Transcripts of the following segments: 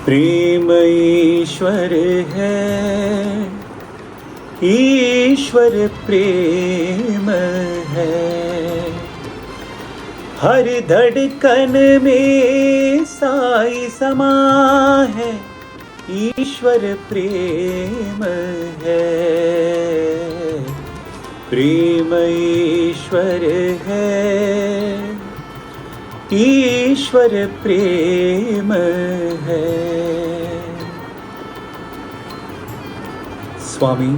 प्रेम ईश्वर है, ईश्वर प्रेम है। हर धड़कन में साई समा है, ईश्वर प्रेम है। प्रेम ईश्वर है, ईश्वर प्रेम है। स्वामी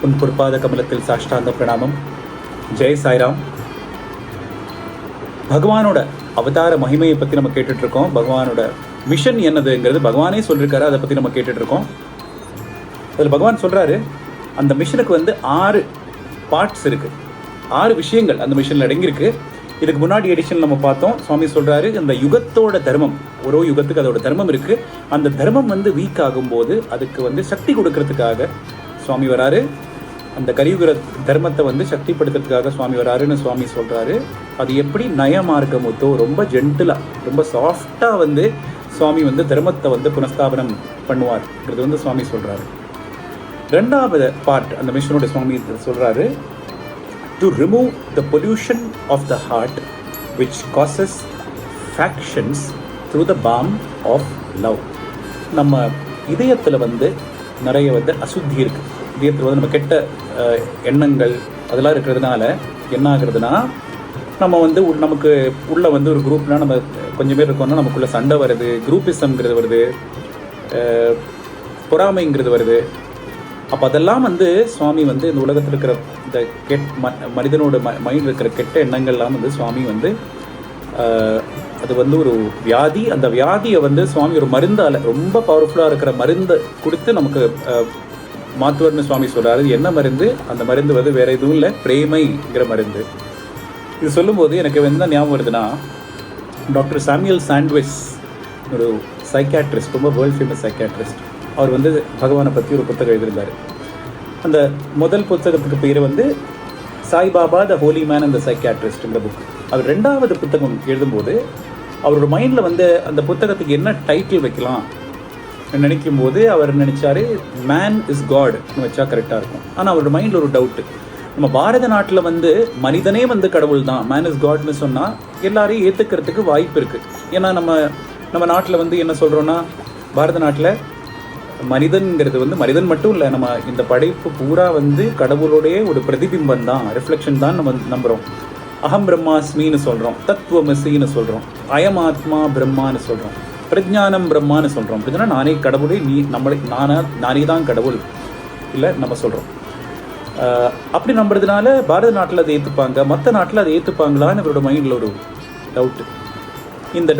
उन पुरपाद कमलत्तिल साष्टांग प्रणामम। जय साईराम। பகவானோட அவதார மகிமையை பற்றி நம்ம கேட்டுட்ருக்கோம். பகவானோட மிஷன் என்னதுங்கிறது பகவானே சொல்லியிருக்காரு. அதை பற்றி நம்ம கேட்டுட்ருக்கோம். அதில் பகவான் சொல்கிறாரு, அந்த மிஷனுக்கு 6 பார்ட்ஸ் இருக்குது, 6 விஷயங்கள் அந்த மிஷனில் அடங்கியிருக்கு. இதுக்கு முன்னாடி எடிஷன் நம்ம பார்த்தோம். சுவாமி சொல்கிறாரு, இந்த யுகத்தோட தர்மம், ஒரு யுகத்துக்கு அதோட தர்மம் இருக்குது. அந்த தர்மம் வீக் ஆகும்போது அதுக்கு சக்தி கொடுக்கறதுக்காக சுவாமி வராரு. அந்த கலியுக தர்மத்தை சக்திப்படுத்துறதுக்காக சுவாமி வராருன்னு சுவாமி சொல்கிறாரு. அது எப்படி நயமார்க்கமுத்தோ ரொம்ப ஜென்டிலாக, ரொம்ப சாஃப்டாக சுவாமி தர்மத்தை புனஸ்தாபனம் பண்ணுவார்ங்கிறது சுவாமி சொல்கிறாரு. 2வது பார்ட் அந்த மிஷனோட சுவாமி சொல்கிறாரு, to remove the pollution of the heart which causes factions through the balm of love. நம்ம இதயத்தில் நிறைய அசுத்தி இருக்குது. இதயத்தில் நம்ம கெட்ட எண்ணங்கள் அதெல்லாம் இருக்கிறதுனால என்ன ஆகுறதுனா, நம்ம நமக்கு உள்ள ஒரு குரூப்னால் நம்ம கொஞ்சம் பேர் இருக்கோம்னா நமக்குள்ள சண்டை வருது, குரூப்பிசம்ங்கிறது வருது, பொறாமைங்கிறது வருது. அப்போ அதெல்லாம் சுவாமி இந்த உலகத்தில் இருக்கிற இந்த மனிதனோட மைண்டில் இருக்கிற கெட்ட எண்ணங்கள்லாம் சுவாமி அது ஒரு வியாதி. அந்த வியாதியை சுவாமி ஒரு மருந்தால், ரொம்ப பவர்ஃபுல்லாக இருக்கிற மருந்தை கொடுத்து நமக்கு மாத்துவர்னு சுவாமி சொல்கிறாரு. என்ன மருந்து? அந்த மருந்து வேறு எதுவும் இல்லை, பிரேமைங்கிற மருந்து. இது சொல்லும்போது எனக்கு என்ன ஞாபகம் வருதுன்னா, டாக்டர் சாமுவேல் சாண்ட்விச், ஒரு சைக்காட்ரிஸ்ட், ரொம்ப வேர்ல்ட் ஃபேமஸ் சைக்காட்ரிஸ்ட். அவர் பகவானை பற்றி ஒரு புத்தகம் எழுதியிருந்தார். அந்த முதல் புத்தகத்துக்கு பேர் Saibaba the holy man and the சைக்காட்ரிஸ்ட்ங்கிற புக். அவர் 2வது புத்தகம் எழுதும்போது அவரோட மைண்டில் அந்த புத்தகத்துக்கு என்ன டைட்டில் வைக்கலாம் நினைக்கும் போது அவர் நினச்சாரு, மேன் இஸ் காட்னு வச்சா கரெக்டாக இருக்கும். ஆனால் அவரோட மைண்டில் ஒரு டவுட்டு, நம்ம பாரத நாட்டில் மனிதனே கடவுள் தான், மேன் இஸ் காட்னு சொன்னால் எல்லாரையும் ஏற்றுக்கிறதுக்கு வாய்ப்பு இருக்குது. ஏன்னா நம்ம நாட்டில் என்ன சொல்கிறோன்னா, பாரத நாட்டில் மனிதன்கிறது மனிதன் மட்டும் இல்லை, நம்ம இந்த படைப்பு பூரா கடவுளுடைய ஒரு பிரதிபிம்பம் தான், ரிஃப்ளெக்ஷன் தான் நம்ம நம்புகிறோம். அகம் பிரம்மாஸ்மின்னு சொல்கிறோம், தத்துவமசின்னு சொல்கிறோம், அயம் ஆத்மா பிரம்மான்னு சொல்கிறோம், பிரஜானம் பிரம்மான்னு சொல்கிறோம். அப்படின்னா நானே கடவுளே, நானே தான் கடவுள் இல்லை நம்ம சொல்கிறோம். அப்படி நம்புறதுனால பாரத நாட்டில் அதை ஏற்றுப்பாங்க, மற்ற நாட்டில் அதை ஏற்றுப்பாங்களான்னு இவரோட மைண்டில் ஒரு டவுட்டு. இந்த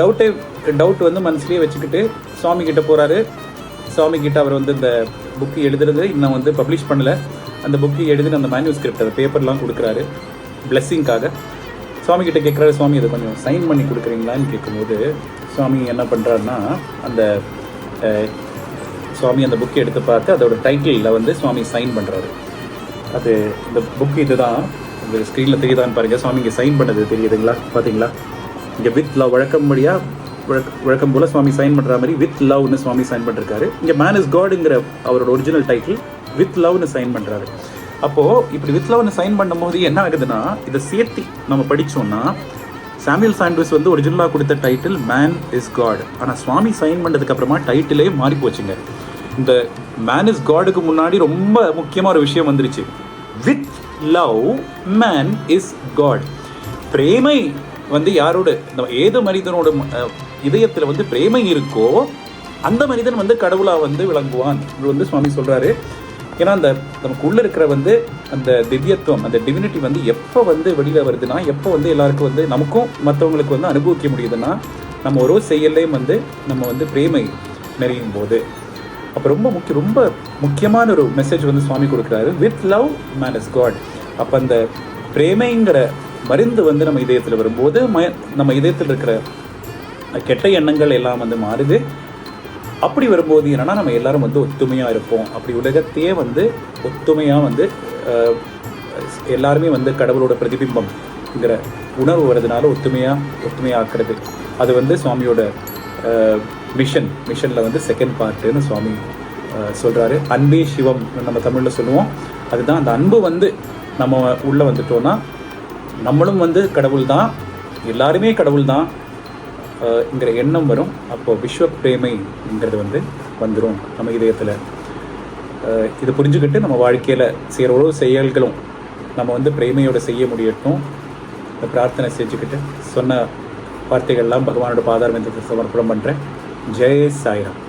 டவுட் மனசுலேயே வச்சுக்கிட்டு சுவாமி கிட்ட போகிறாரு. சுவாமி கிட்ட அவர் இந்த புக்கு எழுதுறது இன்னும் பப்ளிஷ் பண்ணலை. அந்த புக்கு எழுதின அந்த மேனுஸ்கிரிப்ட், அந்த பேப்பர்லாம் கொடுக்குறாரு பிளெஸ்ஸிங்காக. சுவாமி கிட்ட கேட்குறாரு, சுவாமி அதை கொஞ்சம் சைன் பண்ணி கொடுக்குறீங்களான்னு கேட்கும்போது சுவாமி என்ன பண்ணுறாருன்னா, சுவாமி அந்த புக்கை எடுத்து பார்த்து அதோட டைட்டிலில் சுவாமி சைன் பண்ணுறாரு. அது இந்த புக்கு இதுதான், இந்த ஸ்க்ரீனில் தெரியுதான்னு பாருங்கள். சுவாமி இங்கே சைன் பண்ணது தெரியுதுங்களா? பார்த்தீங்களா? இங்கே வித் லவ், வழக்கம் போல் சுவாமி சைன் பண்ணுற மாதிரி வித் லவ்னு சுவாமி சைன் பண்ணிருக்காரு. இங்கே மேன் இஸ் காடுங்கிற அவரோட ஒரிஜினல் டைட்டில் வித் லவ்னு சைன் பண்ணுறாரு. அப்போது இப்படி வித் லவ்னு சைன் பண்ணும்போது என்ன ஆகுதுன்னா, இதை சேர்த்து நம்ம படித்தோம்னா, சாமுவேல் சாண்ட்விச் ஒரிஜினலாக கொடுத்த டைட்டில் மேன் இஸ் காட். ஆனால் சுவாமி சைன் பண்ணதுக்கப்புறமா டைட்டிலே மாறி போச்சுங்க. இந்த மேன் இஸ் காடுக்கு முன்னாடி ரொம்ப முக்கியமாக ஒரு விஷயம் வந்துருச்சு, with love man is God. பிரேமை யாரோட, ஏதோ மனிதனோட இதயத்தில் பிரேமை இருக்கோ அந்த மனிதன் கடவுளாக விளங்குவான் சுவாமி சொல்கிறாரு. ஏன்னா அந்த நமக்கு உள்ளே இருக்கிற அந்த திவ்யத்துவம், அந்த டிவினிட்டி எப்போ வெளியில் வருதுன்னா, எப்போ எல்லாருக்கும் நமக்கும் மற்றவங்களுக்கு அனுபவிக்க முடியுதுன்னா, நம்ம ஒரு செயல்லையும் நம்ம பிரேமை நிறையும் போது. அப்போ ரொம்ப முக்கியமான ஒரு மெசேஜ் சுவாமி கொடுக்குறாரு, with love man is God. அப்போ அந்த பிரேமைங்கிற மருந்து நம்ம இதயத்தில் வரும்போது நம்ம இதயத்தில் இருக்கிற கெட்ட எண்ணங்கள் எல்லாம் மாறுது. அப்படி வரும்போது என்னன்னா, நம்ம எல்லாரும் ஒத்துமையாக இருப்போம். அப்படி உலகத்தையே ஒத்துமையாக எல்லாருமே கடவுளோட பிரதிபிம்பம்ங்கிற உணர்வு வர்றதுனால ஒத்துமையாக்குறது. அது சுவாமியோட மிஷனில் வந்து செகண்ட் பார்ட்டுன்னு சுவாமி சொல்கிறாரு. அன்பே சிவம் நம்ம தமிழில் சொல்லுவோம். அதுதான் அந்த அன்பு வந்து நம்ம உள்ளே வந்துட்டோன்னா நம்மளும் வந்து கடவுள் தான், எல்லாருமே கடவுள் தான் ங்கிற எண்ணம் வரும். அப்போது விஸ்வ பிரேமைங்கிறது வந்து வந்துடும் நம்ம இதயத்தில். இதை புரிஞ்சுக்கிட்டு நம்ம வாழ்க்கையில் செய்கிற ஒரு செயல்களும் நம்ம வந்து பிரேமையோடு செய்ய முடியட்டும். இந்த பிரார்த்தனை செஞ்சுக்கிட்டு சொன்ன வார்த்தைகள்லாம் பகவானோட பாதாரத்தை சமர்ப்பணம் பண்ணுறேன். ஜெய் சாய்ராம்.